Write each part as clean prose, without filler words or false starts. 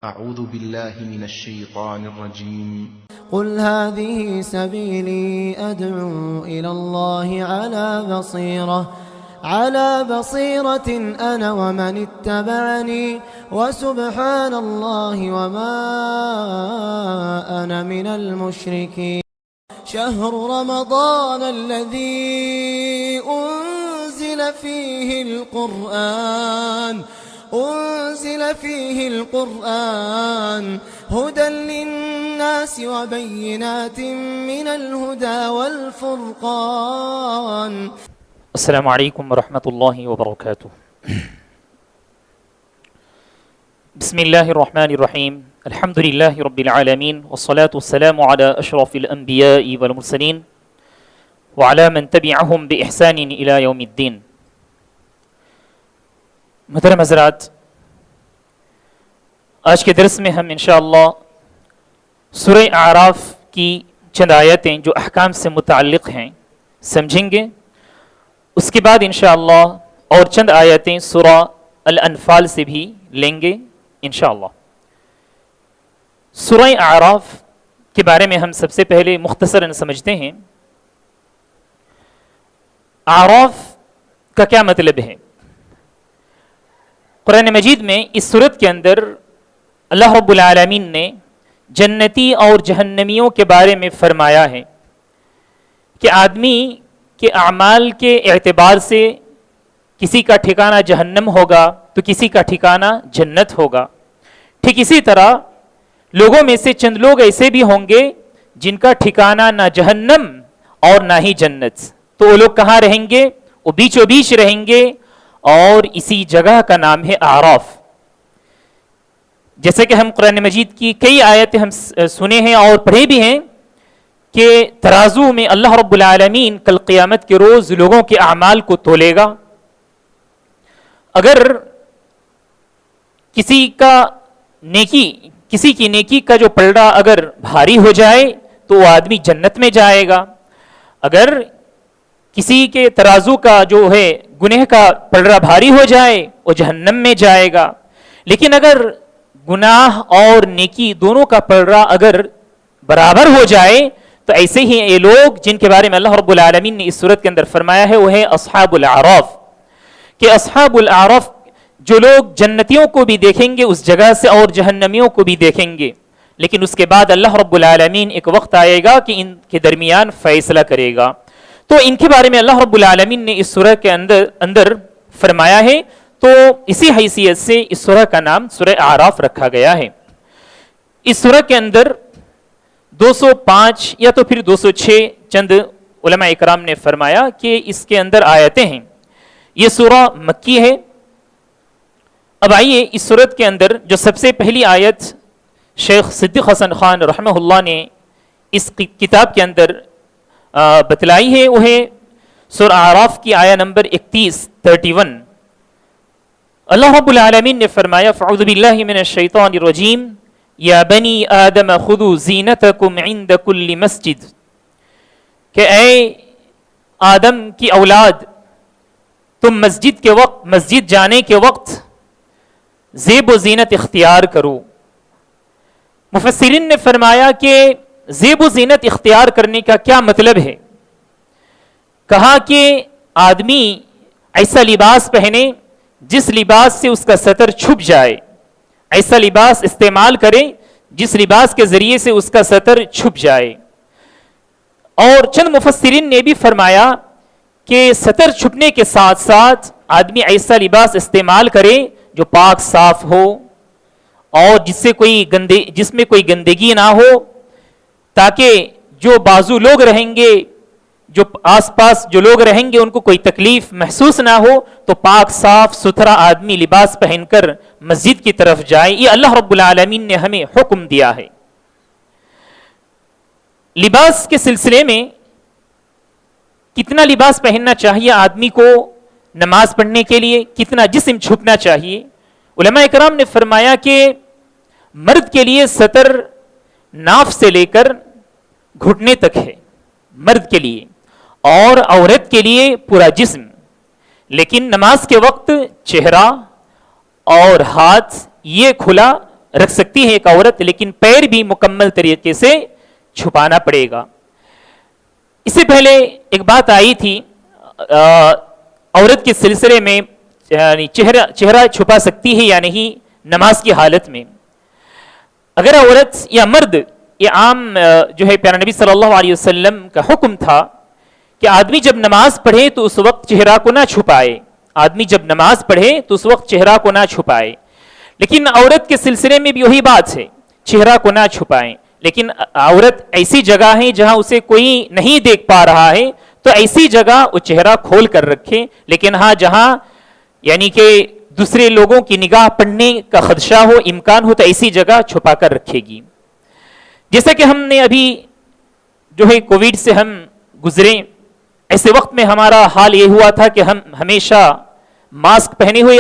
أعوذ بالله من الشيطان الرجيم قل هذه سبيلي أدعو إلى الله على بصيرة أنا ومن اتبعني وسبحان الله وما أنا من المشركين. شهر رمضان الذي أنزل فيه القرآن هدى للناس وبينات من الهدى والفرقان. السلام علیکم ورحمۃ اللہ وبرکاتہ. بسم اللہ الرحمن الرحیم. الحمد للہ رب العالمین والصلاة والسلام علی اشرف الانبیاء والمرسلین وعلی من تبعهم بإحسان الى یوم الدین. محترم حضرات، آج کے درس میں ہم انشاءاللہ سورہ اعراف کی چند آیتیں جو احکام سے متعلق ہیں سمجھیں گے. اس کے بعد انشاءاللہ اور چند آیتیں سورہ الانفال سے بھی لیں گے انشاءاللہ. سورہ اعراف کے بارے میں ہم سب سے پہلے مختصراً سمجھتے ہیں. اعراف کا کیا مطلب ہے؟ قرآن مجید میں اس سورت کے اندر اللہ رب العالمین نے جنتی اور جہنمیوں کے بارے میں فرمایا ہے کہ آدمی کے اعمال کے اعتبار سے کسی کا ٹھکانہ جہنم ہوگا تو کسی کا ٹھکانہ جنت ہوگا. ٹھیک اسی طرح لوگوں میں سے چند لوگ ایسے بھی ہوں گے جن کا ٹھکانہ نہ جہنم اور نہ ہی جنت. تو وہ لوگ کہاں رہیں گے؟ وہ بیچوں بیچ رہیں گے اور اسی جگہ کا نام ہے اعراف. جیسے کہ ہم قرآن مجید کی کئی آیتیں ہم سنے ہیں اور پڑھے بھی ہیں کہ ترازو میں اللہ رب العالمین کل قیامت کے روز لوگوں کے اعمال کو تولے گا. اگر کسی کی نیکی کا جو پلڑا اگر بھاری ہو جائے تو وہ آدمی جنت میں جائے گا. اگر کسی کے ترازو کا جو ہے گناہ کا پلڑا بھاری ہو جائے وہ جہنم میں جائے گا. لیکن اگر گناہ اور نیکی دونوں کا پلڑا اگر برابر ہو جائے تو ایسے ہی یہ لوگ جن کے بارے میں اللہ رب العالمین نے اس صورت کے اندر فرمایا ہے وہ ہے اصحاب الاعراف. کہ اصحاب الاعراف جو لوگ جنتیوں کو بھی دیکھیں گے اس جگہ سے اور جہنمیوں کو بھی دیکھیں گے. لیکن اس کے بعد اللہ رب العالمین ایک وقت آئے گا کہ ان کے درمیان فیصلہ کرے گا. تو ان کے بارے میں اللہ رب العالمین نے اس سورہ کے اندر فرمایا ہے. تو اسی حیثیت سے اس سورہ کا نام سورہ اعراف رکھا گیا ہے. اس سورہ کے اندر 205 یا تو پھر 206 چند علماء اکرام نے فرمایا کہ اس کے اندر آیتیں ہیں. یہ سورہ مکی ہے. اب آئیے اس سورت کے اندر جو سب سے پہلی آیت شیخ صدیق حسن خان رحمہ اللہ نے اس کتاب کے اندر بتلائی ہے وہ ہے سورہ اعراف کی آیہ نمبر 31. اللہ رب العالمین نے فرمایا فاعوذ باللہ من الشیطان الرجیم یا بنی آدم خذوا زینتکم عند کل مسجد. کہ اے آدم کی اولاد تم مسجد جانے کے وقت زیب و زینت اختیار کرو. مفسرین نے فرمایا کہ زیب و زینت اختیار کرنے کا کیا مطلب ہے؟ کہا کہ آدمی ایسا لباس پہنے جس لباس سے اس کا سطر چھپ جائے. ایسا لباس استعمال کرے جس لباس کے ذریعے سے اس کا سطر چھپ جائے. اور چند مفسرین نے بھی فرمایا کہ سطر چھپنے کے ساتھ ساتھ آدمی ایسا لباس استعمال کرے جو پاک صاف ہو اور جس میں کوئی گندگی نہ ہو، تاکہ جو بازو لوگ رہیں گے، جو آس پاس جو لوگ رہیں گے ان کو کوئی تکلیف محسوس نہ ہو. تو پاک صاف ستھرا آدمی لباس پہن کر مسجد کی طرف جائے. یہ اللہ رب العالمین نے ہمیں حکم دیا ہے. لباس کے سلسلے میں کتنا لباس پہننا چاہیے آدمی کو نماز پڑھنے کے لیے، کتنا جسم چھپنا چاہیے؟ علماء اکرام نے فرمایا کہ مرد کے لیے سطر ناف سے لے کر گھٹنے تک ہے مرد کے لیے، اور عورت کے لیے پورا جسم. لیکن نماز کے وقت چہرہ اور ہاتھ یہ کھلا رکھ سکتی ہے ایک عورت، لیکن پیر بھی مکمل طریقے سے چھپانا پڑے گا۔ اس سے پہلے ایک بات آئی تھی عورت کے سلسلے میں، یعنی چہرہ چھپا سکتی ہے یا نہیں نماز کی حالت میں۔ اگر عورت یا مرد، یہ عام جو ہے پیارا نبی صلی اللہ علیہ وسلم کا حکم تھا کہ آدمی جب نماز پڑھے تو اس وقت چہرہ کو نہ چھپائے، آدمی جب نماز پڑھے تو اس وقت چہرہ کو نہ چھپائے، لیکن عورت کے سلسلے میں بھی وہی بات ہے، چہرہ کو نہ چھپائیں۔ لیکن عورت ایسی جگہ ہے جہاں اسے کوئی نہیں دیکھ پا رہا ہے تو ایسی جگہ وہ چہرہ کھول کر رکھے، لیکن ہاں جہاں یعنی کہ دوسرے لوگوں کی نگاہ پڑنے کا خدشہ ہو، امکان ہو، تو ایسی جگہ چھپا کر رکھے گی۔ جیسا کہ ہم نے ابھی جو ہے کووڈ سے ہم گزرے، ایسے وقت میں ہمارا حال یہ ہوا تھا کہ ہم ہمیشہ ماسک پہنے ہوئے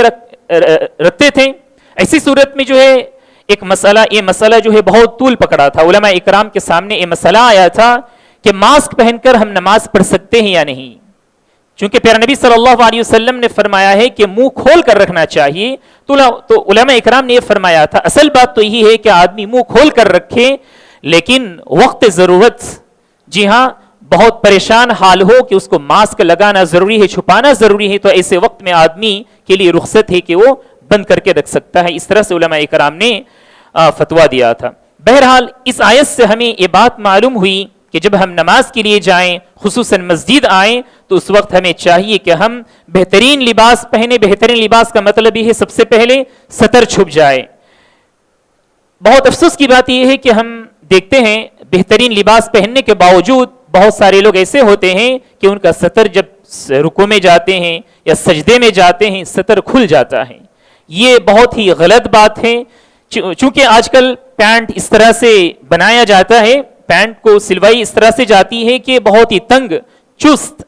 رکھتے تھے۔ ایسی صورت میں جو ہے ایک یہ مسئلہ جو ہے بہت طول پکڑا تھا، علماء اکرام کے سامنے یہ مسئلہ آیا تھا کہ ماسک پہن کر ہم نماز پڑھ سکتے ہیں یا نہیں، چونکہ پیارا نبی صلی اللہ علیہ وسلم نے فرمایا ہے کہ منہ کھول کر رکھنا چاہیے، تو علماء اکرام نے یہ فرمایا تھا اصل بات تو یہی ہے کہ آدمی منہ کھول کر رکھے، لیکن وقت ضرورت، جی ہاں بہت پریشان حال ہو کہ اس کو ماسک لگانا ضروری ہے، چھپانا ضروری ہے، تو ایسے وقت میں آدمی کے لیے رخصت ہے کہ وہ بند کر کے رکھ سکتا ہے۔ اس طرح سے علماء اکرام نے فتویٰ دیا تھا۔ بہرحال اس آیت سے ہمیں یہ بات معلوم ہوئی کہ جب ہم نماز کے لیے جائیں، خصوصاً مسجد آئیں، تو اس وقت ہمیں چاہیے کہ ہم بہترین لباس پہنے۔ بہترین لباس کا مطلب یہ ہے سب سے پہلے ستر چھپ جائے۔ بہت افسوس کی بات یہ ہے کہ ہم دیکھتے ہیں بہترین لباس پہننے کے باوجود بہت سارے لوگ ایسے ہوتے ہیں کہ ان کا ستر جب رکوع میں جاتے ہیں یا سجدے میں جاتے ہیں ستر کھل جاتا ہے۔ یہ بہت ہی غلط بات ہے، چونکہ آج کل پینٹ اس طرح سے بنایا جاتا ہے، پینٹ کو سلوائی اس طرح سے جاتی ہے کہ بہت ہی تنگ چست،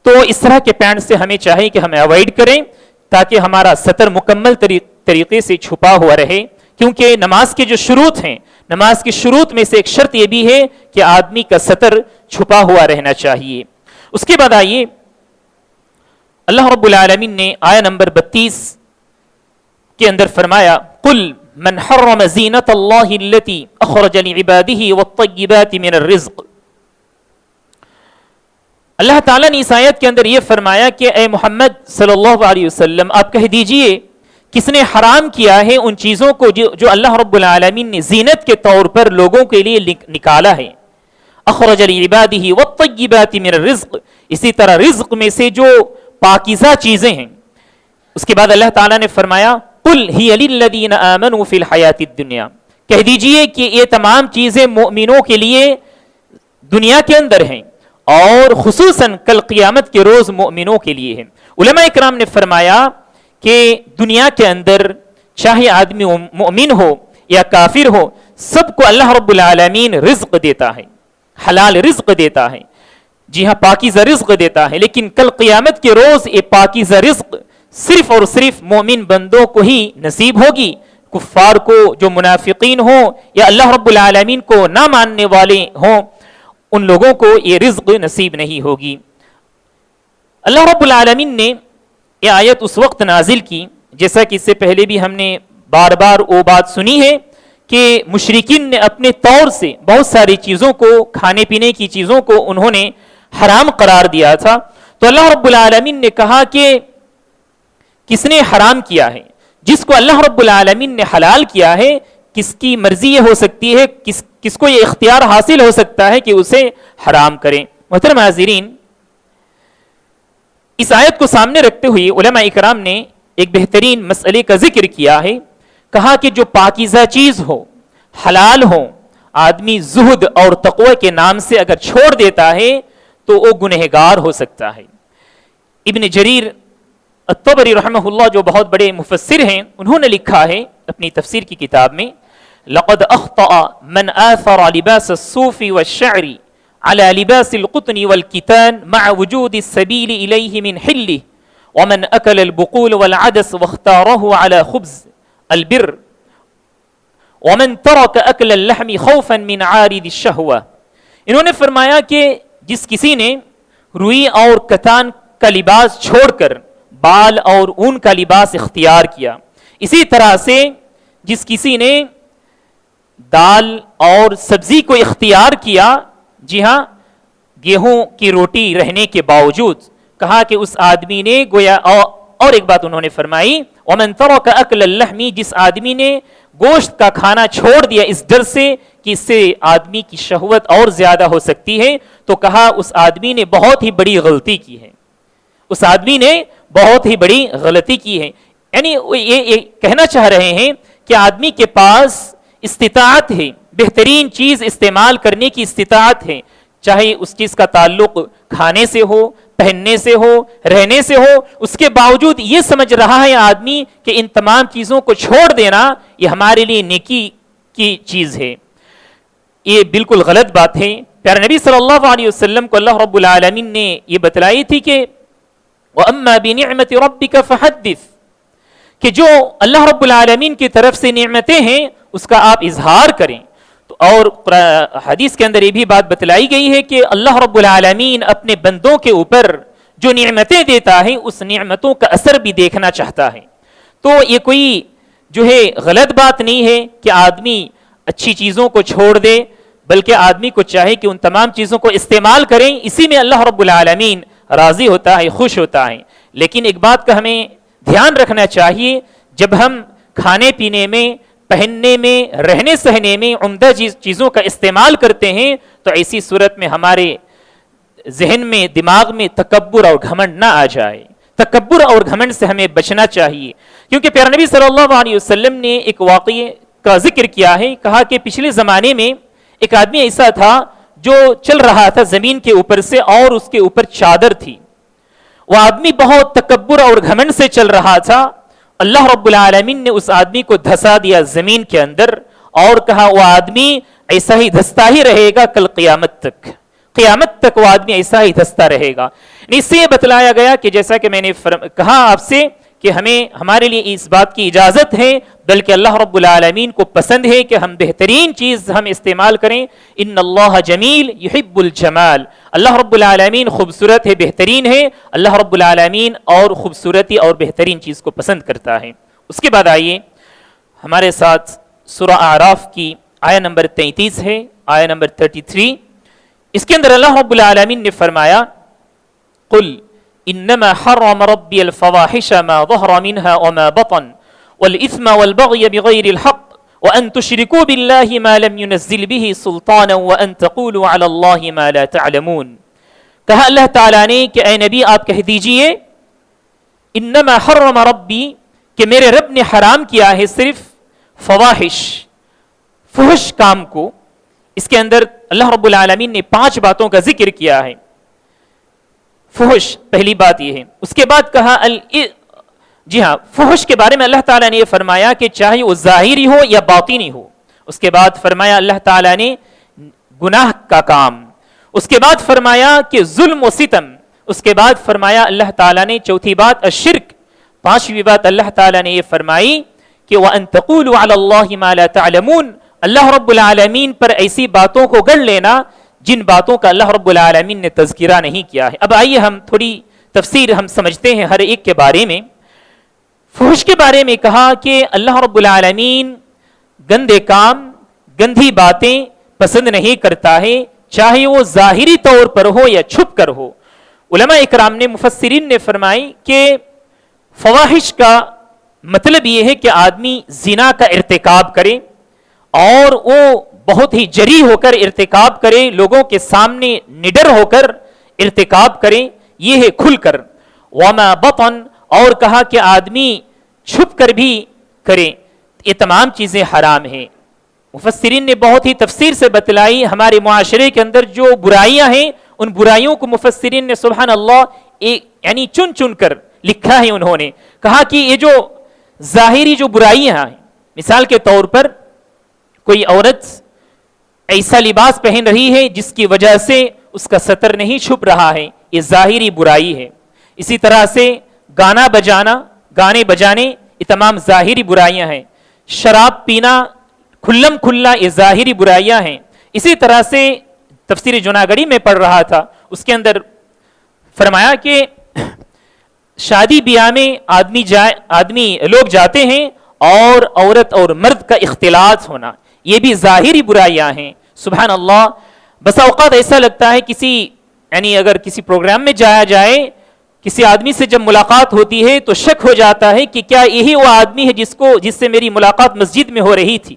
تو اس طرح کے پینٹ سے ہمیں چاہیے کہ ہمیں اوائڈ کریں تاکہ ہمارا ستر مکمل طریقے سے چھپا ہوا رہے، کیونکہ نماز کے جو شروط ہیں، نماز کی شروط میں سے ایک شرط یہ بھی ہے کہ آدمی کا ستر چھپا ہوا رہنا چاہیے۔ اس کے بعد آئیے اللہ رب العالمین نے آیہ نمبر 32 کے اندر فرمایا قل من حرم زینت اللہ التی اخرج لعباده والطیبات من الرزق۔ اللہ تعالیٰ نے اس آیت کے اندر یہ فرمایا کہ اے محمد صلی اللہ علیہ وسلم آپ کہہ دیجئے کس نے حرام کیا ہے ان چیزوں کو جو اللہ رب العالمین نے زینت کے طور پر لوگوں کے لیے نکالا ہے۔ اخرج لعباده والطیبات من الرزق، اسی طرح رزق میں سے جو پاکیزہ چیزیں ہیں۔ اس کے بعد اللہ تعالیٰ نے فرمایا قل ہی للذین آمنوا فی الحیات الدنیا، کہہ دیجئے کہ یہ تمام چیزیں مومنوں کے لیے دنیا کے اندر ہیں اور خصوصاً کل قیامت کے روز مومنوں کے لیے ہیں۔ علماء اکرام نے فرمایا کہ دنیا کے اندر چاہے آدمی مومن ہو یا کافر ہو، سب کو اللہ رب العالمین رزق دیتا ہے، حلال رزق دیتا ہے، جی ہاں پاکیزہ رزق دیتا ہے، لیکن کل قیامت کے روز یہ پاکیزہ رزق صرف اور صرف مومن بندوں کو ہی نصیب ہوگی، کفار کو، جو منافقین ہوں یا اللہ رب العالمین کو نہ ماننے والے ہوں، ان لوگوں کو یہ رزق نصیب نہیں ہوگی۔ اللہ رب العالمین نے یہ آیت اس وقت نازل کی، جیسا کہ اس سے پہلے بھی ہم نے بار بار وہ بات سنی ہے کہ مشرکین نے اپنے طور سے بہت ساری چیزوں کو، کھانے پینے کی چیزوں کو انہوں نے حرام قرار دیا تھا، تو اللہ رب العالمین نے کہا کہ کس نے حرام کیا ہے؟ جس کو اللہ رب العالمین نے حلال کیا ہے، کس کی مرضی یہ ہو سکتی ہے، کس کو یہ اختیار حاصل ہو سکتا ہے کہ اسے حرام کریں۔ محترم حاضرین، اس آیت کو سامنے رکھتے ہوئے علماء اکرام نے ایک بہترین مسئلے کا ذکر کیا ہے، کہا کہ جو پاکیزہ چیز ہو، حلال ہو، آدمی زہد اور تقوی کے نام سے اگر چھوڑ دیتا ہے تو وہ گنہگار ہو سکتا ہے۔ ابن جریر الطبری رحمہ اللہ جو بہت بڑے مفسر ہیں، انہوں نے لکھا ہے اپنی تفسیر کی کتاب میں لقد اخطأ من آثر لباس الصوف والشعر على لباس القطن والكتان مع وجود السبيل إليه من حله ومن أكل البقول والعدس واختاره على خبز البر ومن ترك أكل اللحم خوفا من عارض الشهوة۔ انہوں نے فرمایا کہ جس کسی نے روئی اور کتان کا لباس چھوڑ کر بال اور اون کا لباس اختیار کیا، اسی طرح سے جس کسی نے دال اور سبزی کو اختیار کیا، جی ہاں گیہوں کی روٹی رہنے کے باوجود، کہا کہ اس آدمی نے گویا اور ایک بات انہوں نے فرمائی وَمَنْ تَرَكَ أَكْلَ اللَّحْمِ، جس آدمی نے گوشت کا کھانا چھوڑ دیا اس ڈر سے کہ اس سے آدمی کی شہوت اور زیادہ ہو سکتی ہے، تو کہا اس آدمی نے بہت ہی بڑی غلطی کی ہے، اس آدمی نے بہت ہی بڑی غلطی کی ہے۔ یعنی یہ کہنا چاہ رہے ہیں کہ آدمی کے پاس استطاعت ہے، بہترین چیز استعمال کرنے کی استطاعت ہے، چاہے اس چیز کا تعلق کھانے سے ہو، پہننے سے ہو، رہنے سے ہو، اس کے باوجود یہ سمجھ رہا ہے آدمی کہ ان تمام چیزوں کو چھوڑ دینا یہ ہمارے لیے نیکی کی چیز ہے۔ یہ بالکل غلط بات ہے۔ پیارے نبی صلی اللہ علیہ وسلم کو اللہ رب العالمین نے یہ بتلائی تھی کہ وَأَمَّا بِنِعْمَةِ رَبِّكَ فَحَدِّثْ، کہ جو اللہ رب العالمین کی طرف سے نعمتیں ہیں اس کا آپ اظہار کریں۔ اور حدیث کے اندر یہ بھی بات بتلائی گئی ہے کہ اللہ رب العالمین اپنے بندوں کے اوپر جو نعمتیں دیتا ہے اس نعمتوں کا اثر بھی دیکھنا چاہتا ہے۔ تو یہ کوئی جو ہے غلط بات نہیں ہے کہ آدمی اچھی چیزوں کو چھوڑ دے، بلکہ آدمی کو چاہے کہ ان تمام چیزوں کو استعمال کریں، اسی میں اللہ رب العالمین راضی ہوتا ہے، خوش ہوتا ہے۔ لیکن ایک بات کا ہمیں دھیان رکھنا چاہیے، جب ہم کھانے پینے میں، پہننے میں، رہنے سہنے میں عمدہ چیزوں کا استعمال کرتے ہیں تو ایسی صورت میں ہمارے ذہن میں، دماغ میں تکبر اور گھمنڈ نہ آ جائے۔ تکبر اور گھمنڈ سے ہمیں بچنا چاہیے، کیونکہ پیارے نبی صلی اللہ علیہ وسلم نے ایک واقعے کا ذکر کیا ہے، کہا کہ پچھلے زمانے میں ایک آدمی ایسا تھا جو چل رہا تھا زمین کے اوپر سے اور اس کے اوپر چادر تھی، وہ آدمی بہت تکبر اور گھمنڈ سے چل رہا تھا۔ اللہ رب العالمین نے اس آدمی کو دھسا دیا زمین کے اندر اور کہا وہ آدمی ایسا ہی دھستا ہی رہے گا کل قیامت تک، قیامت تک وہ آدمی ایسا ہی دھستا رہے گا۔ اس سے یہ بتلایا گیا کہ جیسا کہ میں نے کہا آپ سے کہ ہمارے لیے اس بات کی اجازت ہے، بلکہ اللہ رب العالمین کو پسند ہے کہ ہم بہترین چیز ہم استعمال کریں۔ ان اللہ جمیل یحب الجمال، اللہ رب العالمین خوبصورت ہے، بہترین ہے، اللہ رب العالمین اور خوبصورتی اور بہترین چیز کو پسند کرتا ہے۔ اس کے بعد آئیے ہمارے ساتھ سورہ اعراف کی آیہ نمبر 33 ہے، آیہ نمبر 33۔ اس کے اندر اللہ رب العالمین نے فرمایا قل انما حرم ربی الفواحش ما ظهر منها وما بطن والاثم والبغي بغير الحق وان تشركوا بالله ما لم ينزل به سلطانا وان تقولوا على الله ما لا تعلمون۔ کہا اللہ تعالیٰ نے کہ اے نبی آپ کہہ دیجئے انما حرم ربی، کہ میرے رب نے حرام کیا ہے صرف فواحش، فحش کام کو۔ اس کے اندر اللہ رب العالمین نے 5 باتوں کا ذکر کیا ہے۔ فحش پہلی بات یہ ہے۔ اس کے بعد کہا جی ہاں فحش کے بارے میں اللہ تعالیٰ نے یہ فرمایا کہ چاہے وہ ظاہری ہو یا باطنی ہو۔ اس کے بعد فرمایا اللہ تعالیٰ نے گناہ کا کام۔ اس کے بعد فرمایا کہ ظلم و ستم۔ اس کے بعد فرمایا اللہ تعالیٰ نے چوتھی بات الشرک۔ 5ویں بات اللہ تعالیٰ نے یہ فرمائی کہ وَأَن تَقُولُوا عَلَى اللَّهِ مَا لَا تَعْلَمُونَ، اللہ رب العالمین پر ایسی باتوں کو گڑھ لینا جن باتوں کا اللہ رب العالمین نے تذکرہ نہیں کیا ہے۔ اب آئیے ہم تھوڑی تفسیر ہم سمجھتے ہیں ہر ایک کے بارے میں۔ فحش کے بارے میں کہا کہ اللہ رب العالمین گندے کام، گندی باتیں پسند نہیں کرتا ہے، چاہے وہ ظاہری طور پر ہو یا چھپ کر ہو۔ علماء اکرام نے، مفسرین نے فرمائی کہ فواحش کا مطلب یہ ہے کہ آدمی زنا کا ارتکاب کرے اور وہ بہت ہی جری ہو کر ارتکاب کرے، لوگوں کے سامنے نڈر ہو کر ارتکاب کرے، یہ ہے کھل کر۔ وما بطن، اور کہا کہ آدمی چھپ کر بھی کرے، یہ تمام چیزیں حرام ہیں۔ مفسرین نے بہت ہی تفسیر سے بتلائی ہمارے معاشرے کے اندر جو برائیاں ہیں ان برائیوں کو مفسرین نے سبحان اللہ یعنی چن چن کر لکھا ہے۔ انہوں نے کہا کہ یہ جو ظاہری جو برائیاں ہیں، مثال کے طور پر کوئی عورت ایسا لباس پہن رہی ہے جس کی وجہ سے اس کا سطر نہیں چھپ رہا ہے، یہ ظاہری برائی ہے۔ اسی طرح سے گانا بجانا، گانے بجانے، یہ تمام ظاہری برائیاں ہیں۔ شراب پینا کھلم کھلا، یہ ظاہری برائیاں ہیں۔ اسی طرح سے تفسیر جناگڑی میں پڑھ رہا تھا، اس کے اندر فرمایا کہ شادی بیاہ میں آدمی لوگ جاتے ہیں اور عورت اور مرد کا اختلاط ہونا، یہ بھی ظاہری برائیاں ہیں. سبحان اللہ. بس اوقات ایسا لگتا ہے کسی یعنی اگر کسی پروگرام میں جایا جائے, کسی آدمی سے جب ملاقات ہوتی ہے تو شک ہو جاتا ہے کہ کیا یہی وہ آدمی ہے جس سے میری ملاقات مسجد میں ہو رہی تھی.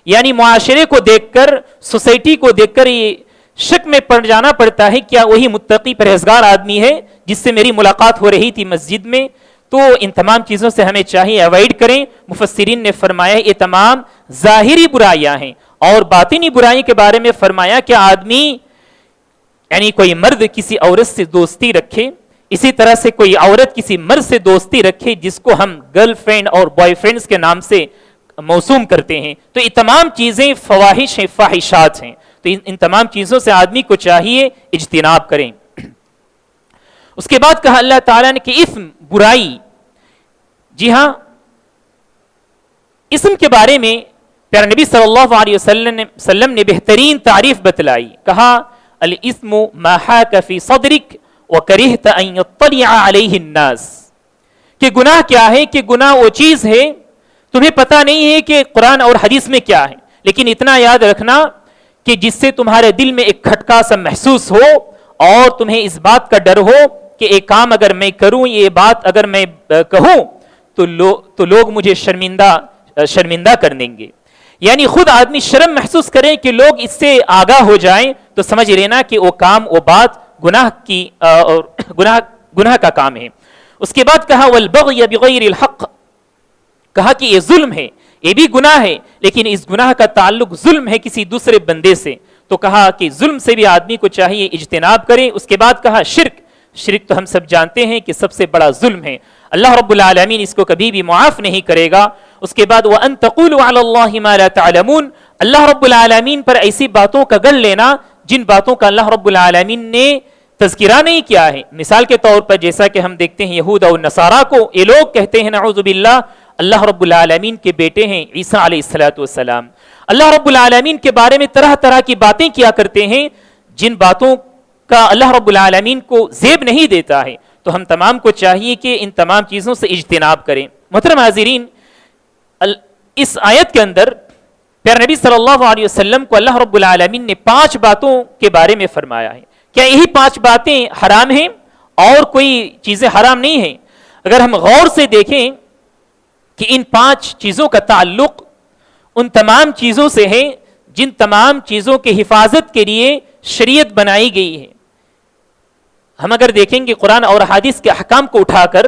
یعنی معاشرے کو دیکھ کر, سوسائٹی کو دیکھ کر یہ شک میں پڑ جانا پڑتا ہے کیا وہی متقی پرہیزگار آدمی ہے جس سے میری ملاقات ہو رہی تھی مسجد میں. تو ان تمام چیزوں سے ہمیں چاہیے اوائڈ کریں. مفسرین نے فرمایا یہ تمام ظاہری برائیاں ہیں. اور باطنی برائی کے بارے میں فرمایا کہ آدمی یعنی کوئی مرد کسی عورت سے دوستی رکھے, اسی طرح سے کوئی عورت کسی مرد سے دوستی رکھے جس کو ہم گرل فرینڈ اور بوائے فرینڈز کے نام سے موسوم کرتے ہیں. تو یہ تمام چیزیں فواحش ہیں, فاحشات ہیں. تو ان تمام چیزوں سے آدمی کو چاہیے اجتناب کریں. اس کے بعد کہا اللہ تعالیٰ نے کہ اسم برائی. جی ہاں, اسم کے بارے میں پیارے نبی صلی اللہ علیہ وسلم نے بہترین تعریف بتلائی. کہا الاسم ما حاک فی صدرک وکرہت ان یطلع علیہ الناس. کہ گناہ کیا ہے؟ کہ گناہ وہ چیز ہے تمہیں پتہ نہیں ہے کہ قرآن اور حدیث میں کیا ہے, لیکن اتنا یاد رکھنا کہ جس سے تمہارے دل میں ایک کھٹکا سا محسوس ہو اور تمہیں اس بات کا ڈر ہو کہ ایک کام اگر میں کروں, یہ بات اگر میں کہوں تو لوگ مجھے شرمندہ کر دیں گے. یعنی خود آدمی شرم محسوس کرے کہ لوگ اس سے آگاہ ہو جائیں تو سمجھ لینا کہ وہ کام, وہ بات گناہ کا کام ہے. اس کے بعد کہا والبغی بغیر الحق. کہا کہ یہ ظلم ہے, یہ بھی گناہ ہے, لیکن اس گناہ کا تعلق ظلم ہے کسی دوسرے بندے سے. تو کہا کہ ظلم سے بھی آدمی کو چاہیے اجتناب کرے. اس کے بعد کہا شرک. شرک تو ہم سب جانتے ہیں کہ سب سے بڑا ظلم ہے, اللہ رب العالمین اس کو کبھی بھی معاف نہیں کرے گا. اس کے بعد وَأَن تَقُولُوا عَلَى اللَّهِ مَا لَا تَعْلَمُونَ. اللہ رب العالمین پر ایسی باتوں کا گل لینا جن باتوں کا اللہ رب العالمین نے تذکرہ نہیں کیا ہے. مثال کے طور پر جیسا کہ ہم دیکھتے ہیں یہود اور نصارہ کو, یہ لوگ کہتے ہیں نعوذ باللہ اللہ رب العالمین کے بیٹے ہیں عیسیٰ علیہ السلام. اللہ رب العالمین کے بارے میں طرح طرح کی باتیں کیا کرتے ہیں جن باتوں کا اللہ رب العالمین کو زیب نہیں دیتا ہے. تو ہم تمام کو چاہیے کہ ان تمام چیزوں سے اجتناب کریں. محترم حاضرین, اس آیت کے اندر پیارے نبی صلی اللہ علیہ وسلم کو اللہ رب العالمین نے 5 باتوں کے بارے میں فرمایا ہے. کیا یہی 5 باتیں حرام ہیں اور کوئی چیزیں حرام نہیں ہیں؟ اگر ہم غور سے دیکھیں کہ ان 5 چیزوں کا تعلق ان تمام چیزوں سے ہے جن تمام چیزوں کے حفاظت کے لیے شریعت بنائی گئی ہے. ہم اگر دیکھیں گے قرآن اور حدیث کے احکام کو اٹھا کر,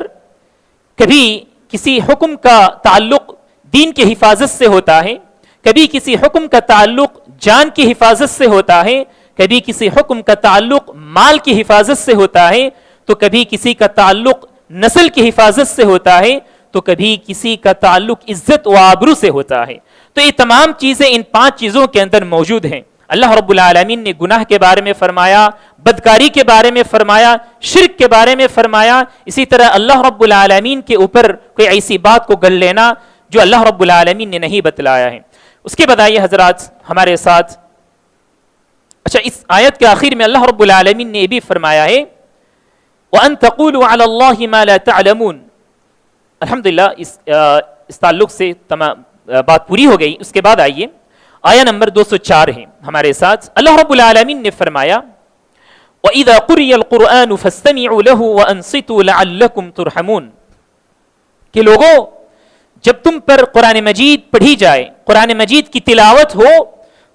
کبھی کسی حکم کا تعلق دین کی حفاظت سے ہوتا ہے, کبھی کسی حکم کا تعلق جان کی حفاظت سے ہوتا ہے, کبھی کسی حکم کا تعلق مال کی حفاظت سے ہوتا ہے, تو کبھی کسی کا تعلق نسل کی حفاظت سے ہوتا ہے, تو کبھی کسی کا تعلق عزت و آبرو سے ہوتا ہے. تو یہ تمام چیزیں ان 5 چیزوں کے اندر موجود ہیں. اللہ رب العالمین نے گناہ کے بارے میں فرمایا, بدکاری کے بارے میں فرمایا, شرک کے بارے میں فرمایا. اسی طرح اللہ رب العالمین کے اوپر کوئی ایسی بات کو گل لینا جو اللہ رب العالمین نے نہیں بتلایا ہے. اس کے بتائیے حضرات ہمارے ساتھ, اچھا اس آیت کے آخر میں اللہ رب العالمین نے یہ بھی فرمایا ہے وَأَن تَقُولُوا عَلَى اللَّهِ مَا لَا تَعْلَمُونَ. الحمدللہ اس تعلق سے تمام بات پوری ہو گئی. اس کے بعد آئیے آیہ نمبر 204 ہے ہمارے ساتھ. اللہ رب العالمین نے فرمایا وَإِذَا قُرِيَ الْقُرْآنُ فَاسْتَمِعُوا لَهُ وَأَنصِتُوا لَعَلَّكُمْ تُرْحَمُونَ. کہ لوگوں جب تم پر قرآن مجید پڑھی جائے, قرآن مجید کی تلاوت ہو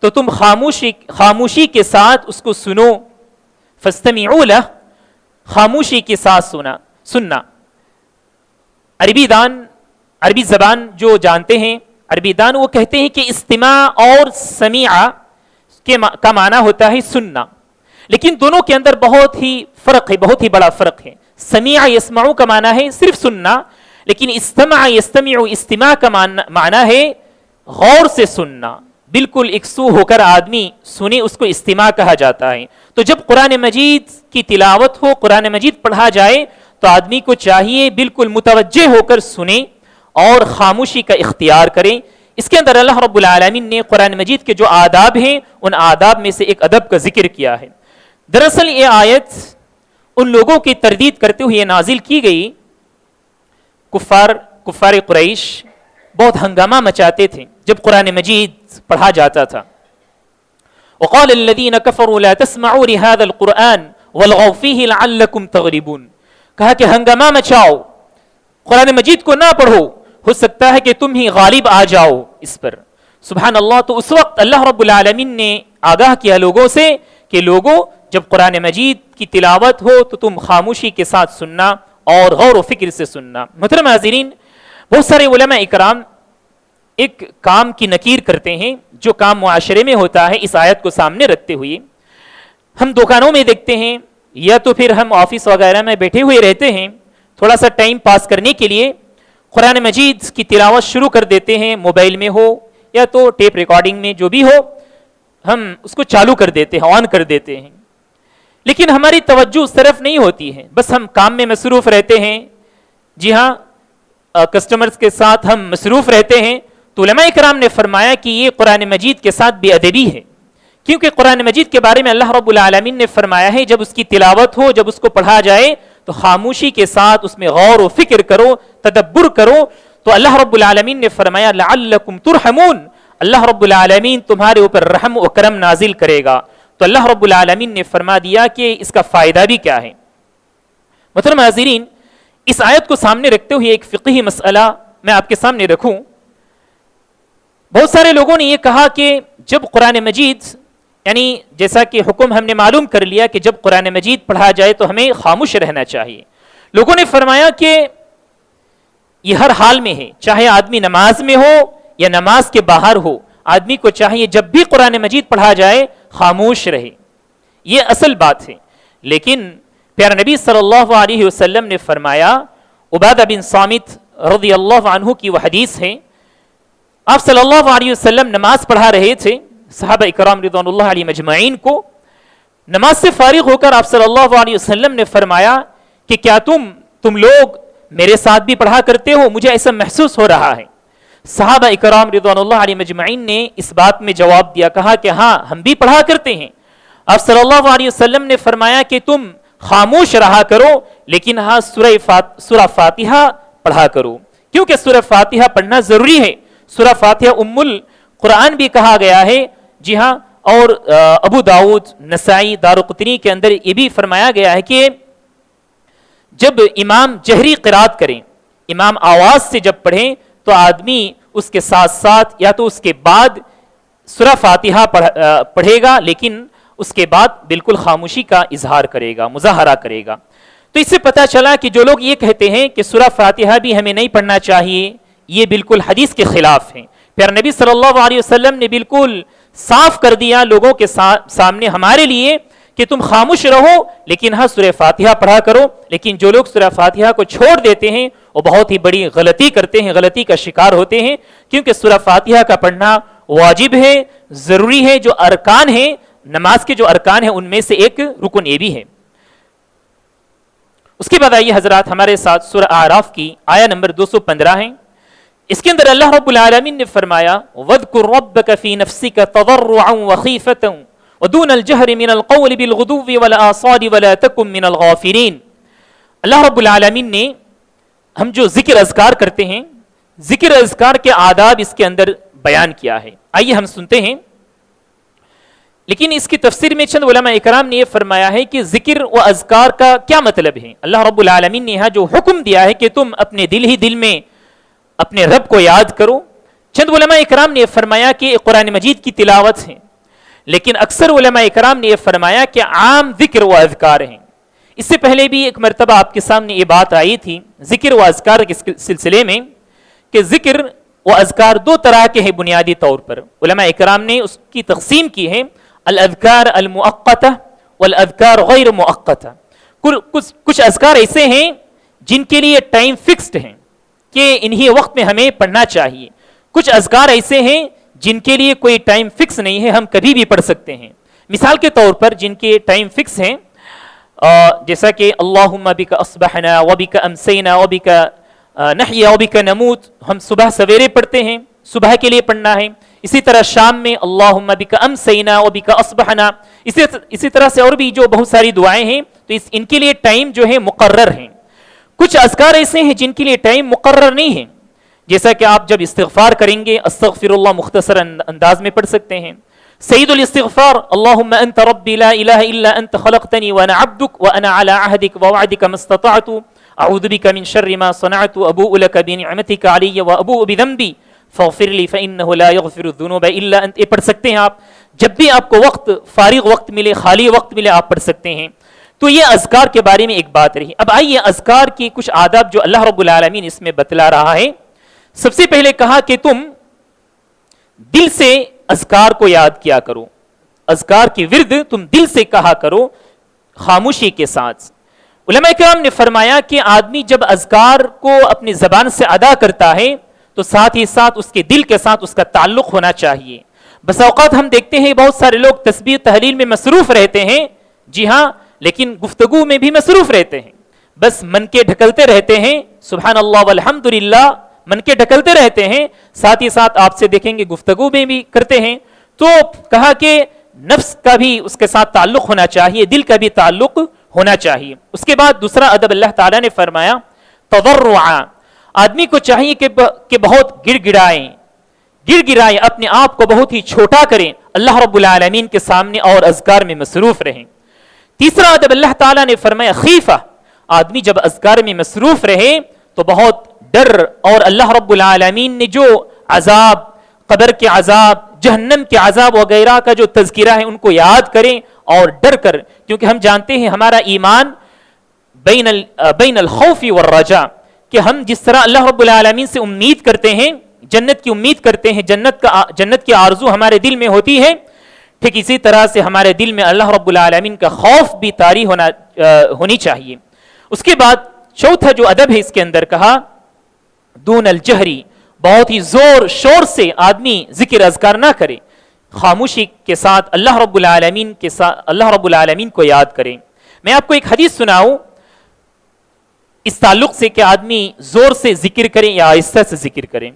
تو تم خاموشی کے ساتھ اس کو سنو. فَاسْتَمِعُوا لَهُ, خاموشی کے ساتھ سننا. عربی زبان جو جانتے ہیں, عربی دان وہ کہتے ہیں کہ استماع اور سمیع کا معنی ہوتا ہے سننا, لیکن دونوں کے اندر بہت ہی فرق ہے, بہت ہی بڑا فرق ہے. سمیع یسمعو کا معنی ہے صرف سننا, لیکن استمع یستمع استماع کا معنی ہے غور سے سننا, بالکل یکسو ہو کر آدمی سنے, اس کو استماع کہا جاتا ہے. تو جب قرآن مجید کی تلاوت ہو, قرآن مجید پڑھا جائے تو آدمی کو چاہیے بالکل متوجہ ہو کر سنے اور خاموشی کا اختیار کریں. اس کے اندر اللہ رب العالمین نے قرآن مجید کے جو آداب ہیں ان آداب میں سے ایک ادب کا ذکر کیا ہے. دراصل یہ آیت ان لوگوں کی تردید کرتے ہوئے نازل کی گئی, کفار قریش, بہت ہنگامہ مچاتے تھے جب قرآن مجید پڑھا جاتا تھا. وقال الذين كفروا لا تسمعوا لهذا القرآن والغوا فيه لعلكم تغلبون. کہا کہ ہنگامہ مچاؤ، قرآن مجید کو نہ پڑھو، ہو سکتا ہے کہ تم ہی غالب آ جاؤ اس پر. سبحان اللہ. تو اس وقت اللہ رب العالمین نے آگاہ کیا لوگوں سے کہ لوگوں جب قرآن مجید کی تلاوت ہو تو تم خاموشی کے ساتھ سننا اور غور و فکر سے سننا. محترم حاضرین، بہت سارے علماء اکرام ایک کام کی نکیر کرتے ہیں جو کام معاشرے میں ہوتا ہے. اس آیت کو سامنے رکھتے ہوئے ہم دکانوں میں دیکھتے ہیں یا تو پھر ہم آفس وغیرہ میں بیٹھے ہوئے رہتے ہیں، تھوڑا سا ٹائم پاس کرنے کے لیے قرآن مجید کی تلاوت شروع کر دیتے ہیں. موبائل میں ہو یا تو ٹیپ ریکارڈنگ میں، جو بھی ہو، ہم اس کو چالو کر دیتے ہیں، آن کر دیتے ہیں. لیکن ہماری توجہ اس طرف نہیں ہوتی ہے، بس ہم کام میں مصروف رہتے ہیں. جی ہاں، کسٹمرز کے ساتھ ہم مصروف رہتے ہیں. تو علماء کرام نے فرمایا کہ یہ قرآن مجید کے ساتھ بے ادبی ہے، کیونکہ قرآن مجید کے بارے میں اللہ رب العالمین نے فرمایا ہے جب اس کی تلاوت ہو، جب اس کو پڑھا جائے تو خاموشی کے ساتھ اس میں غور و فکر کرو، تدبر کرو. تو اللہ رب العالمین نے فرمایا لعلکم ترحمون، اللہ رب العالمین تمہارے اوپر رحم و کرم نازل کرے گا. تو اللہ رب العالمین نے فرما دیا کہ اس کا فائدہ بھی کیا ہے. محترم حاضرین، اس آیت کو سامنے رکھتے ہوئے ایک فقہی مسئلہ میں آپ کے سامنے رکھوں. بہت سارے لوگوں نے یہ کہا کہ جب قرآن مجید، یعنی جیسا کہ حکم ہم نے معلوم کر لیا کہ جب قرآن مجید پڑھا جائے تو ہمیں خاموش رہنا چاہیے. لوگوں نے فرمایا کہ یہ ہر حال میں ہے، چاہے آدمی نماز میں ہو یا نماز کے باہر ہو، آدمی کو چاہیے جب بھی قرآن مجید پڑھا جائے خاموش رہے. یہ اصل بات ہے. لیکن پیارے نبی صلی اللہ علیہ وسلم نے فرمایا، عبادہ بن صامت رضی اللہ عنہ کی وہ حدیث ہے، آپ صلی اللہ علیہ وسلم نماز پڑھا رہے تھے صحابہ اکرام رضوان اللہ علیہ مجمعین کو. نماز سے فارغ ہو کر آپ صلی اللہ علیہ وسلم نے فرمایا کہ کیا تم لوگ میرے ساتھ بھی پڑھا کرتے ہو؟ مجھے ایسا محسوس ہو رہا ہے. صحابہ اکرام رضوان اللہ علیہ مجمعین نے اس بات میں جواب دیا، کہا کہ ہاں ہم بھی پڑھا کرتے ہیں. آپ صلی اللہ علیہ وسلم نے فرمایا کہ تم خاموش رہا کرو، لیکن ہاں سورہ فاتحہ پڑھا کرو، کیونکہ سورہ فاتحہ پڑھنا ضروری ہے. سورہ فاتحہ ام القرآن بھی کہا گیا ہے. جی ہاں، اور ابو داؤد، نسائی، دارقطنی کے اندر یہ بھی فرمایا گیا ہے کہ جب امام جہری قرات کریں، امام آواز سے جب پڑھیں تو آدمی اس کے ساتھ ساتھ یا تو اس کے بعد سورہ فاتحہ پڑھے گا، لیکن اس کے بعد بالکل خاموشی کا اظہار کرے گا، مظاہرہ کرے گا. تو اس سے پتہ چلا کہ جو لوگ یہ کہتے ہیں کہ سورہ فاتحہ بھی ہمیں نہیں پڑھنا چاہیے، یہ بالکل حدیث کے خلاف ہیں. پیارے نبی صلی اللہ علیہ وسلم نے بالکل صاف کر دیا لوگوں کے سامنے ہمارے لیے کہ تم خاموش رہو، لیکن ہاں سورہ فاتحہ پڑھا کرو. لیکن جو لوگ سورہ فاتحہ کو چھوڑ دیتے ہیں وہ بہت ہی بڑی غلطی کرتے ہیں، غلطی کا شکار ہوتے ہیں، کیونکہ سورہ فاتحہ کا پڑھنا واجب ہے، ضروری ہے. جو ارکان ہیں، نماز کے جو ارکان ہیں، ان میں سے ایک رکن یہ بھی ہے. اس کے بعد آئیے حضرات ہمارے ساتھ سورہ اعراف کی آیہ نمبر 215 ہے. اس کے اندر اللہ رب العالمین نے فرمایا وَاذْكُرْ رَبَّكَ فِي نَفْسِكَ تَضَرُّعًا وَخِيفَةً وَدُونَ الْجَهْرِ مِنَ الْقَوْلِ بِالْغُدُوِّ وَالْآصَالِ وَلَا تَكُن مِنَ الْغَافِلِينَ. اللہ رب العالمین نے ہم جو ذکر اذکار کرتے ہیں، ذکر اذکار کے آداب اس کے اندر بیان کیا ہے. آئیے ہم سنتے ہیں. لیکن اس کی تفسیر میں چند علماء اکرام نے یہ فرمایا ہے کہ ذکر و اذکار کا کیا مطلب ہے. اللہ رب العالمین نے یہاں جو حکم دیا ہے کہ تم اپنے دل ہی دل میں اپنے رب کو یاد کرو. چند علماء اکرام نے یہ فرمایا کہ قرآن مجید کی تلاوت ہے، لیکن اکثر علماء اکرام نے یہ فرمایا کہ عام ذکر و اذکار ہیں. اس سے پہلے بھی ایک مرتبہ آپ کے سامنے یہ بات آئی تھی ذکر و اذکار کے سلسلے میں کہ ذکر و اذکار دو طرح کے ہیں بنیادی طور پر. علماء اکرام نے اس کی تقسیم کی ہے الاذکار المؤقتہ والاذکار غیر مؤقتہ. کچھ اذکار ایسے ہیں جن کے لیے ٹائم فکسڈ ہیں کہ انہی وقت میں ہمیں پڑھنا چاہیے. کچھ اذکار ایسے ہیں جن کے لیے کوئی ٹائم فکس نہیں ہے، ہم کبھی بھی پڑھ سکتے ہیں. مثال کے طور پر جن کے ٹائم فکس ہیں، جیسا کہ اللہم بک اصبحنا وبک امسینا وبک نحیا وبک نموت، ہم صبح سویرے پڑھتے ہیں، صبح کے لیے پڑھنا ہے. اسی طرح شام میں اللہم بک امسینا وبک اصبحنا. اسی طرح سے اور بھی جو بہت ساری دعائیں ہیں، تو ان کے لیے ٹائم جو ہے مقرر ہیں. کچھ اذکار ایسے ہیں جن کے لیے ٹائم مقرر نہیں ہے، جیسا کہ آپ جب استغفار کریں گے استغفر اللہ مختصر انداز میں پڑھ سکتے ہیں. سید الاستغفار اللهم انت ربي لا اله الا انت خلقتني وانا عبدك وانا على عهدك ووعدك ما استطعت اعوذ بك من شر ما صنعت ابوء لك بنعمتك علي وابوء بذنبي فاغفر لي فانه لا يغفر الذنوب الا انت. یہ پڑھ سکتے ہیں آپ جب بھی آپ کو وقت فارغ وقت ملے خالی وقت ملے آپ پڑھ سکتے ہیں. تو یہ اذکار کے بارے میں ایک بات رہی. اب آئیے اذکار کی کچھ آداب جو اللہ رب العالمین اس میں بتلا رہا ہے. سب سے پہلے کہا کہ تم دل سے اذکار کو یاد کیا کرو, اذکار کی ورد تم دل سے کہا کرو خاموشی کے ساتھ. علماء کرام نے فرمایا کہ آدمی جب اذکار کو اپنی زبان سے ادا کرتا ہے تو ساتھ ہی ساتھ اس کے دل کے ساتھ اس کا تعلق ہونا چاہیے. بس اوقات ہم دیکھتے ہیں بہت سارے لوگ تسبیح تحلیل میں مصروف رہتے ہیں, جی ہاں, لیکن گفتگو میں بھی مصروف رہتے ہیں, بس من کے ڈھکلتے رہتے ہیں, سبحان اللہ والحمدللہ من کے ڈھکلتے رہتے ہیں, ساتھ ہی ساتھ آپ سے دیکھیں گے گفتگو میں بھی کرتے ہیں. تو کہا کہ نفس کا بھی اس کے ساتھ تعلق ہونا چاہیے, دل کا بھی تعلق ہونا چاہیے. اس کے بعد دوسرا ادب اللہ تعالیٰ نے فرمایا تضرعا, آدمی کو چاہیے کہ بہت گڑ گڑائیں, اپنے آپ کو بہت ہی چھوٹا کریں اللہ رب العالمین کے سامنے اور اذکار میں مصروف رہیں. تیسرا ادب اللہ تعالیٰ نے فرمایا خیفہ, آدمی جب اذکار میں مصروف رہے تو بہت ڈر, اور اللہ رب العالمین نے جو عذاب, قبر کے عذاب, جہنم کے عذاب وغیرہ کا جو تذکرہ ہے ان کو یاد کریں اور ڈر کر, کیونکہ ہم جانتے ہیں ہمارا ایمان بین الخوف والرجاء, کہ ہم جس طرح اللہ رب العالمین سے امید کرتے ہیں, جنت کی امید کرتے ہیں, جنت کی آرزو ہمارے دل میں ہوتی ہے, ٹھیک اسی طرح سے ہمارے دل میں اللہ رب العالمین کا خوف بھی طاری ہونی چاہیے. اس کے بعد چوتھا جو ادب ہے اس کے اندر کہا دون الجہری, بہت ہی زور شور سے آدمی ذکر اذکار نہ کرے, خاموشی کے ساتھ اللہ رب العالمین کو یاد کریں. میں آپ کو ایک حدیث سناؤں اس تعلق سے کہ آدمی زور سے ذکر کریں یا آہستہ سے ذکر کریں.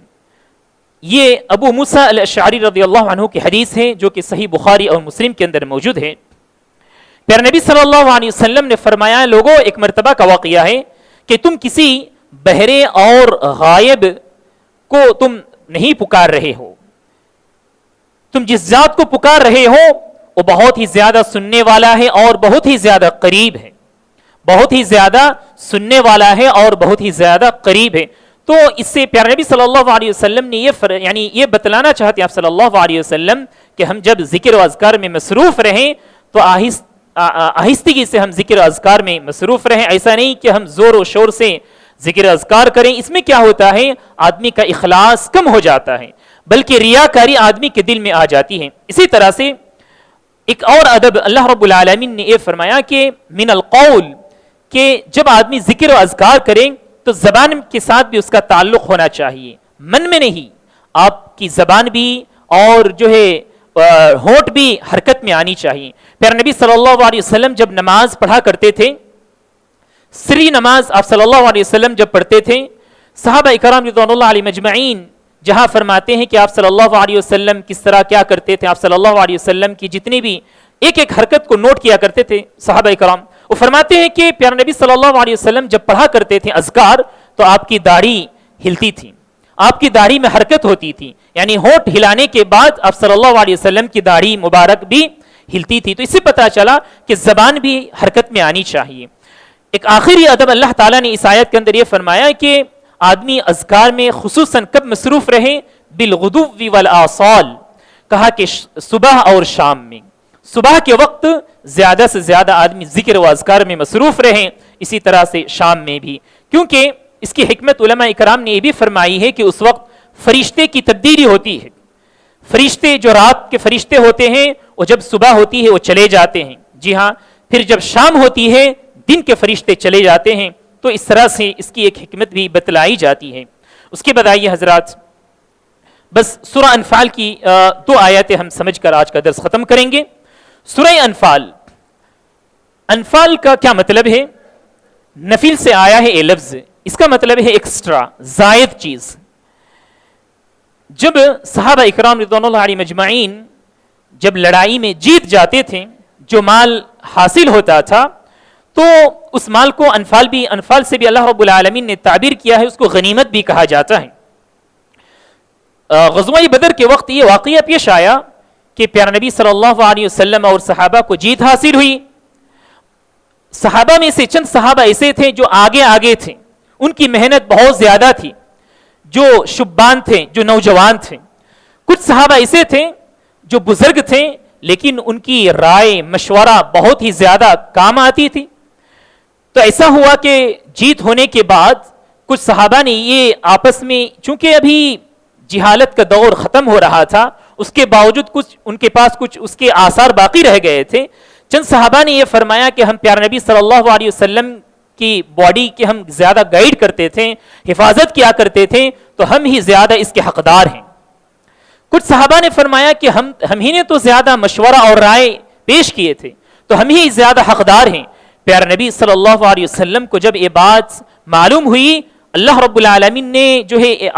یہ ابو موسیٰ الاشعری رضی اللہ عنہ کی حدیث ہے جو کہ صحیح بخاری اور مسلم کے اندر موجود ہے. پیارے نبی صلی اللہ علیہ وسلم نے فرمایا لوگوں ایک مرتبہ کا واقعہ ہے کہ تم کسی بہرے اور غائب کو تم نہیں پکار رہے ہو, تم جس ذات کو پکار رہے ہو وہ بہت ہی زیادہ سننے والا ہے اور بہت ہی زیادہ قریب ہے, بہت ہی زیادہ سننے والا ہے اور بہت ہی زیادہ قریب ہے. تو اس سے پیارے نبی صلی اللہ علیہ وسلم نے یہ بتلانا چاہتے ہیں آپ صلی اللہ علیہ وسلم کہ ہم جب ذکر و اذکار میں مصروف رہیں تو آہستگی سے ہم ذکر و اذکار میں مصروف رہیں, ایسا نہیں کہ ہم زور و شور سے ذکر اذکار کریں. اس میں کیا ہوتا ہے آدمی کا اخلاص کم ہو جاتا ہے, بلکہ ریاکاری آدمی کے دل میں آ جاتی ہے. اسی طرح سے ایک اور ادب اللہ رب العالمین نے یہ فرمایا کہ من القول, کہ جب آدمی ذکر و اذکار کریں تو زبان کے ساتھ بھی اس کا تعلق ہونا چاہیے, من میں نہیں, آپ کی زبان بھی اور جو ہے ہونٹ بھی حرکت میں آنی چاہیے. پیارے نبی صلی اللہ علیہ وسلم جب نماز پڑھا کرتے تھے, سری نماز آپ صلی اللہ علیہ وسلم جب پڑھتے تھے, صحابہ اکرام رضوان اللہ علیہ مجمعین جہاں فرماتے ہیں کہ آپ صلی اللہ علیہ وسلم کس طرح کیا کرتے تھے, آپ صلی اللہ علیہ وسلم کی جتنی بھی ایک ایک حرکت کو نوٹ کیا کرتے تھے صحابہ اکرام. وہ فرماتے ہیں کہ پیارے نبی صلی اللہ علیہ وسلم جب پڑھا کرتے تھے اذکار تو آپ کی داڑھی ہلتی تھی, آپ کی داڑھی میں حرکت ہوتی تھی, یعنی ہونٹ ہلانے کے بعد آپ صلی اللہ علیہ وسلم کی داڑھی مبارک بھی ہلتی تھی. تو اس سے پتہ چلا کہ زبان بھی حرکت میں آنی چاہیے. ایک آخری ادب اللہ تعالیٰ نے اس آیت کے اندر یہ فرمایا کہ آدمی اذکار میں خصوصاً کب مصروف رہے, بالغدو والآصال, کہا کہ صبح اور شام میں, صبح کے وقت زیادہ سے زیادہ آدمی ذکر و اذکار میں مصروف رہیں, اسی طرح سے شام میں بھی, کیونکہ اس کی حکمت علماء اکرام نے یہ بھی فرمائی ہے کہ اس وقت فرشتے کی تبدیلی ہوتی ہے. فرشتے جو رات کے فرشتے ہوتے ہیں وہ جب صبح ہوتی ہے وہ چلے جاتے ہیں, جی ہاں, پھر جب شام ہوتی ہے دن کے فرشتے چلے جاتے ہیں. تو اس طرح سے اس کی ایک حکمت بھی بتلائی جاتی ہے. اس کے بعد آئیے حضرات, بس سورہ انفال کی 2 آیاتیں ہم سمجھ کر آج کا درس ختم کریں گے. سورہ انفال, انفال کا کیا مطلب ہے؟ نفیل سے آیا ہے یہ لفظ, اس کا مطلب ہے ایکسٹرا, زائد چیز. جب صحابہ اکرام رضوان اللہ علیہ مجمعین جب لڑائی میں جیت جاتے تھے, جو مال حاصل ہوتا تھا, تو اس مال کو انفال سے بھی اللہ رب العالمین نے تعبیر کیا ہے, اس کو غنیمت بھی کہا جاتا ہے. غزوہ بدر کے وقت یہ واقعہ پیش آیا کہ پیارا نبی صلی اللہ علیہ وسلم اور صحابہ کو جیت حاصل ہوئی. صحابہ میں سے چند صحابہ ایسے تھے جو آگے تھے, ان کی محنت بہت زیادہ تھی, جو شبان تھے, جو نوجوان تھے. کچھ صحابہ ایسے تھے جو بزرگ تھے لیکن ان کی رائے مشورہ بہت ہی زیادہ کام آتی تھی. تو ایسا ہوا کہ جیت ہونے کے بعد کچھ صحابہ نے یہ آپس میں, چونکہ ابھی جہالت کا دور ختم ہو رہا تھا, اس کے باوجود کچھ ان کے پاس کچھ اس کے آثار باقی رہ گئے تھے. چند صحابہ نے یہ فرمایا کہ ہم پیارے نبی صلی اللہ علیہ وسلم کی باڈی کے ہم زیادہ گائیڈ کرتے تھے, حفاظت کیا کرتے تھے, تو ہم ہی زیادہ اس کے حقدار ہیں. کچھ صحابہ نے فرمایا کہ ہم ہی نے تو زیادہ مشورہ اور رائے پیش کیے تھے, تو ہم ہی زیادہ حقدار ہیں. پیارے نبی صلی اللہ علیہ وسلم کو جب یہ بات معلوم ہوئی, اللہ رب العالمین نے جو ہے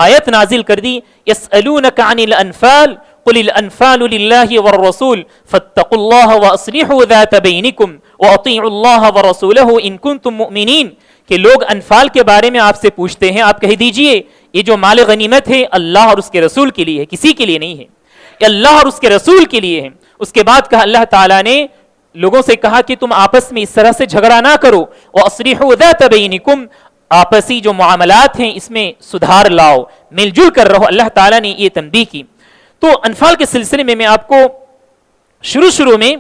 آیت نازل کر دی, یسألونک عن الانفال قل الانفال للہ والرسول فاتقوا اللہ واصلحوا ذات بینکم واطیعوا اللہ ورسولہ ان کنتم مؤمنین, کہ لوگ انفال کے بارے میں آپ سے پوچھتے ہیں, آپ کہہ دیجئے یہ جو مال غنیمت ہے اللہ اور اس کے رسول کے لیے ہے, کسی کے لیے نہیں ہے, یہ اللہ اور اس کے رسول کے لیے ہے. اس کے بعد کہا اللہ تعالیٰ نے لوگوں سے کہا کہ تم آپس میں اس طرح سے جھگڑا نہ کرو, وَأَصْلِحُوا ذَاتَ بَيْنِكُمْ, آپسی جو معاملات ہیں اس میں سدھار لاؤ, مل جل کر رہو. اللہ تعالیٰ نے یہ تنبیہ کی. تو انفال کے سلسلے میں آپ کو شروع میں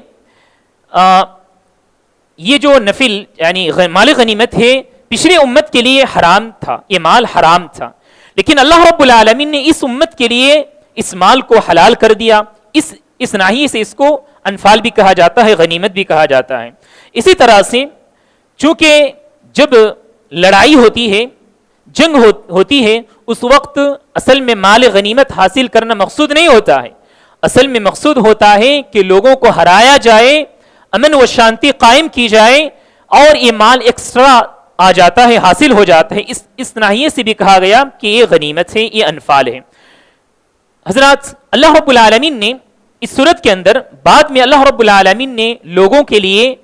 یہ جو نفل یعنی مال غنیمت ہے پچھلے امت کے لیے حرام تھا, یہ مال حرام تھا, لیکن اللہ رب العالمین نے اس امت کے لیے اس مال کو حلال کر دیا. اس ناحیے سے اس کو انفال بھی کہا جاتا ہے, غنیمت بھی کہا جاتا ہے. اسی طرح سے چونکہ جب لڑائی ہوتی ہے, جنگ ہوتی ہے, اس وقت اصل میں مال غنیمت حاصل کرنا مقصود نہیں ہوتا ہے. اصل میں مقصود ہوتا ہے کہ لوگوں کو ہرایا جائے, امن و شانتی قائم کی جائے, اور یہ مال ایکسٹرا آ جاتا ہے, حاصل ہو جاتا ہے. اس ناحیے سے بھی کہا گیا کہ یہ غنیمت ہے, یہ انفال ہے. حضرات, اللہ رب العالمین نے اس صورت کے اندر بعد میں اللہ رب العالمین نے لوگوں کے لیے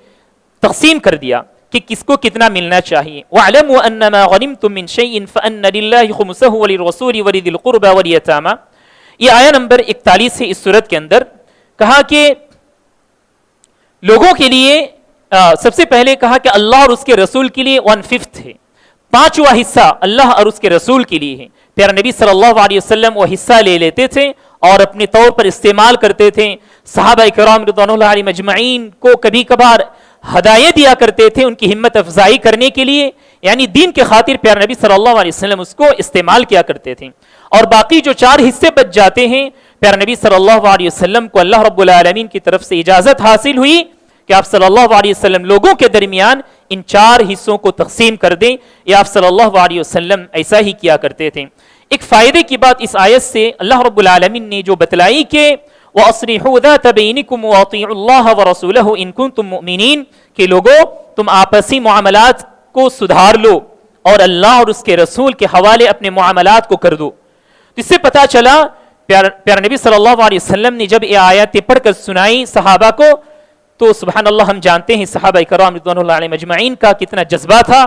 تقسیم کر دیا کہ کس کو کتنا ملنا چاہیے. وَاعْلَمُوا أَنَّمَا غَنِمْتُم مِّن شَيْءٍ فَأَنَّ لِلَّهِ خُمُسَهُ وَلِلرَّسُولِ وَلِذِي الْقُرْبَى وَالْيَتَامَى. یہ آیہ نمبر 41 ہے اس صورت کے اندر. کہا کہ لوگوں کے لیے سب سے پہلے کہا کہ اللہ اور اس کے رسول کے لیے 1/5 ہے, 5واں حصہ اللہ اور اس کے رسول کے لیے ہے. پیارے نبی صلی اللہ علیہ وسلم وہ حصہ لے لیتے تھے اور اپنے طور پر استعمال کرتے تھے. صحابہ کرام رضوان اللہ علیہم اجمعین کو کبھی کبھار ہدایہ دیا کرتے تھے ان کی ہمت افزائی کرنے کے لیے, یعنی دین کے خاطر پیارے نبی صلی اللہ علیہ وسلم اس کو استعمال کیا کرتے تھے. اور باقی جو 4 حصے بچ جاتے ہیں, پیارے نبی صلی اللہ علیہ وسلم کو اللہ رب العالمین کی طرف سے اجازت حاصل ہوئی کہ آپ صلی اللہ علیہ وسلم لوگوں کے درمیان ان 4 حصوں کو تقسیم کر دیں. یا آپ صلی اللہ علیہ وسلم ایسا ہی کیا کرتے تھے. ایک فائدے کی بات اس آیت سے اللہ رب العالمین نے جو بتلائی کہ وَأَصْلِحُوا ذَاتَ بَيْنِكُمْ وَأَطِيعُوا اللَّهَ وَرَسُولَهُ إِن كُنتُم مُؤْمِنِينَ, کہ لوگوں تم آپسی معاملات کو سدھار لو اور اللہ اور اس کے رسول کے حوالے اپنے معاملات کو کر دو. اس سے پتہ چلا پیارے نبی صلی اللہ علیہ وسلم نے جب یہ آیاتیں پڑھ کر سنائی صحابہ کو, تو سبحان اللہ ہم جانتے ہیں صحابہ کرام رضوان اللہ علیہم اجمعین کا کتنا جذبہ تھا.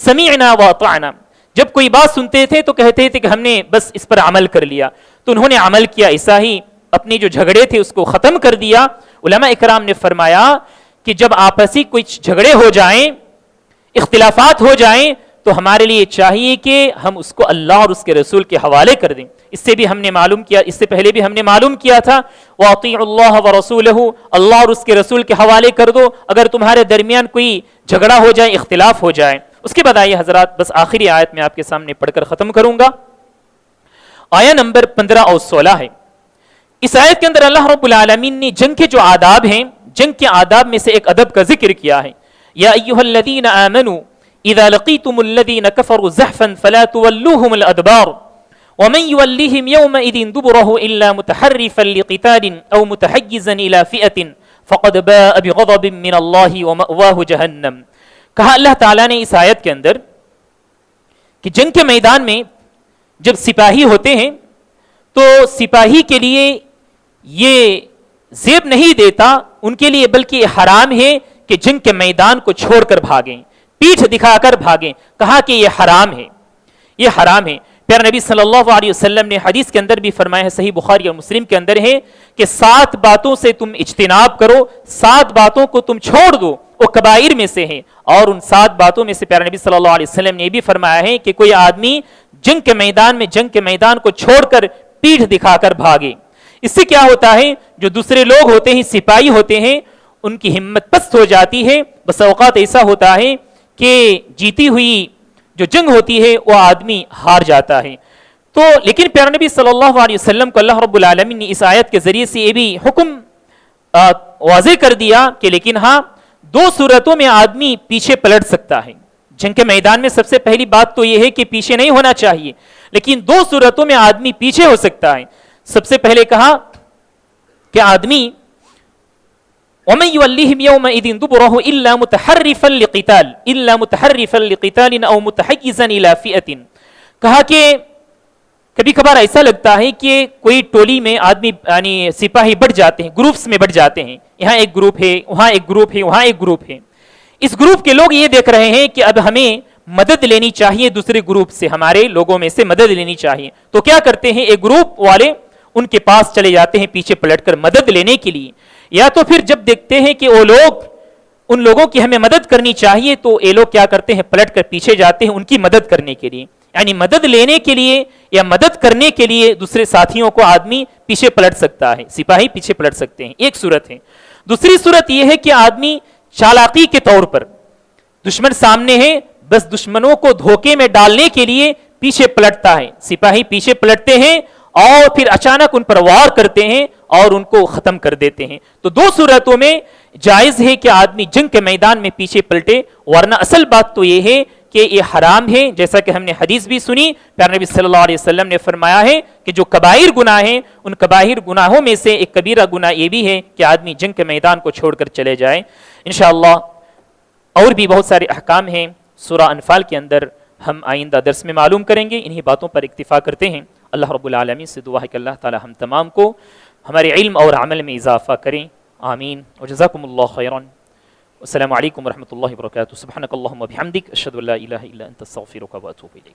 سمعنا واطعنا, جب کوئی بات سنتے تھے تو کہتے تھے کہ ہم نے بس اس پر عمل کر لیا, تو انہوں نے عمل کیا, ایسا ہی اپنے جو جھگڑے تھے اس کو ختم کر دیا. علماء اکرام نے فرمایا کہ جب آپسی کچھ جھگڑے ہو جائیں, اختلافات ہو جائیں, تو ہمارے لیے چاہیے کہ ہم اس کو اللہ اور اس کے رسول کے حوالے کر دیں. اس سے بھی ہم نے معلوم کیا, اس سے پہلے بھی ہم نے معلوم کیا تھا وَأَطِيعُوا اللَّهَ وَرَسُولَهُ, اللہ اور اس کے رسول کے حوالے کر دو اگر تمہارے درمیان کوئی جھگڑا ہو جائے, اختلاف ہو جائے. اس کے بعد آئیے حضرات, بس آخری آیت میں آپ کے سامنے پڑھ کر ختم کروں گا. آیہ نمبر 15 اور 16 ہے. اس آیت کے اندر اللہ رب العالمین نے جنگ کے جو آداب ہیں, جنگ کے آداب میں سے ایک ادب کا ذکر کیا ہے. یا ایھا الذین آمنوا اذا لقیتم الذین کفروا زحفا فلا تولوهم الادبار ومن يولهم يومئذ دبره الا متحرفا لقتال او متحيزا الى فئة فقد باء بغضب من الله ومأواه جہنم. کہا اللہ تعالیٰ نے اس آیت کے اندر کہ جنگ کے میدان میں جب سپاہی ہوتے ہیں تو سپاہی کے لیے یہ زیب نہیں دیتا ان کے لیے, بلکہ یہ حرام ہے کہ جنگ کے میدان کو چھوڑ کر بھاگیں, پیٹھ دکھا کر بھاگیں. کہا کہ یہ حرام ہے, یہ حرام ہے. پیارے نبی صلی اللہ علیہ وسلم نے حدیث کے اندر بھی فرمایا ہے، صحیح بخاری اور مسلم کے اندر ہے کہ 7 باتوں سے تم اجتناب کرو، 7 باتوں کو تم چھوڑ دو، وہ کبائر میں سے ہیں. اور ان 7 باتوں میں سے پیارے نبی صلی اللہ علیہ وسلم نے یہ بھی فرمایا ہے کہ کوئی آدمی جنگ کے میدان کو چھوڑ کر پیٹھ دکھا کر بھاگے. اس سے کیا ہوتا ہے، جو دوسرے لوگ ہوتے ہیں، سپاہی ہوتے ہیں، ان کی ہمت پست ہو جاتی ہے. بس اوقات ایسا ہوتا ہے کہ جیتی ہوئی جو جنگ ہوتی ہے وہ آدمی ہار جاتا ہے. تو لیکن پیارے نبی صلی اللہ علیہ وسلم کو اللہ رب العالمین نے اس آیت کے ذریعے سے یہ بھی حکم واضح کر دیا کہ لیکن ہاں 2 صورتوں میں آدمی پیچھے پلٹ سکتا ہے. جنگ کے میدان میں سب سے پہلی بات تو یہ ہے کہ پیچھے نہیں ہونا چاہیے، لیکن 2 صورتوں میں آدمی پیچھے ہو سکتا ہے. سب سے پہلے کہا کہ آدمی وَمَن يُوَلِّهِمْ يَوْمَئِذٍ دُبُرَهُ إِلَّا مُتَحَرِّفًا لِقِتَالٍ أَوْ مُتَحَيِّزًا إِلَى فِئَةٍ. کہا کہ کبھی کبھار ایسا لگتا ہے کہ کوئی ٹولی میں آدمی یعنی سپاہی بٹ جاتے ہیں، گروپس میں بٹ جاتے ہیں، یہاں ایک گروپ ہے، وہاں ایک گروپ ہے، وہاں ایک گروپ ہے. اس گروپ کے لوگ یہ دیکھ رہے ہیں کہ اب ہمیں مدد لینی چاہیے، دوسرے گروپ سے، ہمارے لوگوں میں سے مدد لینی چاہیے. تو کیا کرتے ہیں، ایک گروپ والے ان کے پاس چلے جاتے ہیں پیچھے پلٹ کر مدد لینے کے لیے. یا تو پھر جب دیکھتے ہیں کہ وہ لوگ، ان لوگوں کی ہمیں مدد کرنی چاہیے، تو یہ لوگ کیا کرتے ہیں، پلٹ کر پیچھے جاتے ہیں ان کی مدد کرنے کے لیے. یعنی مدد لینے کے لیے یا مدد کرنے کے لیے دوسرے ساتھیوں کو آدمی پیچھے پلٹ سکتا ہے، سپاہی پیچھے پلٹ سکتے ہیں. ایک صورت ہے. دوسری صورت یہ ہے کہ آدمی چالاکی کے طور پر، دشمن سامنے ہے، بس دشمنوں کو دھوکے میں ڈالنے کے لیے پیچھے پلٹتا ہے. سپاہی پیچھے پلٹتے ہیں اور پھر اچانک ان پر وار کرتے ہیں اور ان کو ختم کر دیتے ہیں. تو 2 صورتوں میں جائز ہے کہ آدمی جنگ کے میدان میں پیچھے پلٹے، ورنہ اصل بات تو یہ ہے کہ یہ حرام ہے. جیسا کہ ہم نے حدیث بھی سنی، پیارے نبی صلی اللہ علیہ وسلم نے فرمایا ہے کہ جو کبائر گناہ ہیں، ان کبائر گناہوں میں سے ایک کبیرہ گناہ یہ بھی ہے کہ آدمی جنگ کے میدان کو چھوڑ کر چلے جائے. انشاءاللہ اور بھی بہت سارے احکام ہیں سورہ انفال کے اندر، ہم آئندہ درس میں معلوم کریں گے. انہی باتوں پر اکتفا کرتے ہیں. اللہ رب العالمین سے دعا ہے کہ اللہ تعالی ہم تمام کو ہمارے علم اور عمل میں اضافہ کریں. آمین. وجزاکم اللہ خیرا. السلام علیکم ورحمۃ اللہ وبرکاتہ. سبحانک اللہم وبحمدک، اشہد ان لا الہ الا انت، استغفرک واتوب الیک.